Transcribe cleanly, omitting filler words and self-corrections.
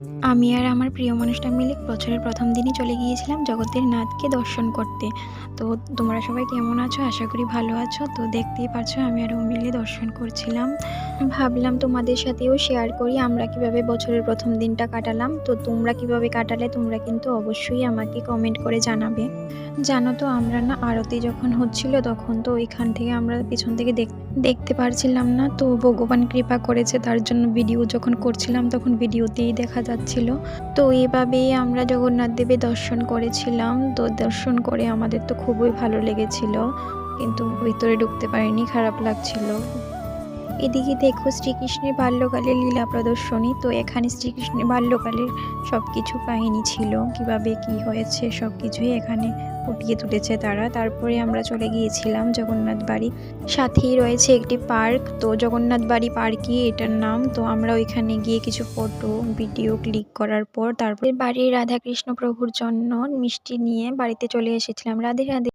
আমি আর আমার প্রিয় মানুষটা মিলে বছরের ১ম দিনই চলে গিয়েছিলাম জগতের নাথকে দর্শন করতে। তো তোমরা সবাই কেমন আছো? আশা করি ভালো আছো। তো দেখতেই পারছো আমি আর ও মিলে দর্শন করছিলাম। ভাবলাম তোমাদের সাথেও শেয়ার করি আমরা কিভাবে বছরের ১ম দিনটা কাটালাম। তো তোমরা কিভাবে কাটালে তোমরা কিন্তু অবশ্যই আমাকে কমেন্ট করে জানাবে। জানো তো আমরা না আরতি যখন হচ্ছিল তখন তো ওইখান থেকে আমরা পিছন থেকে দেখতে পারছিলাম না। তো ভগবান কৃপা করেছে তার জন্য ভিডিও যখন করছিলাম তখন ভিডিওতেই দেখা যাচ্ছিল। তো এভাবেই আমরা জগন্নাথ দেবের দর্শন করেছিলাম। তো দর্শন করে আমাদের তো খুবই ভালো লেগেছিল। কিন্তু ভিতরে ঢুকতে পারিনি, খারাপ লাগছিল। এদিকে দেখো শ্রীকৃষ্ণের বাল্যকালের লীলা প্রদর্শনী। তো এখানে শ্রীকৃষ্ণের বাল্যকালের সবকিছু কাহিনী ছিল, কিভাবে কি হয়েছে সবকিছুই এখানে ফুটিয়ে তুলেছে তারা। তারপরে আমরা চলে গিয়েছিলাম জগন্নাথ বাড়ি, সাথেই রয়েছে একটি পার্ক। তো জগন্নাথ বাড়ি পার্কই এটার নাম। তো আমরা ওইখানে গিয়ে কিছু ফটো ভিডিও ক্লিক করার পর তারপরে বাড়ির রাধাকৃষ্ণ প্রভুর জন্য মিষ্টি নিয়ে বাড়িতে চলে এসেছিলাম। রাধে রাধে।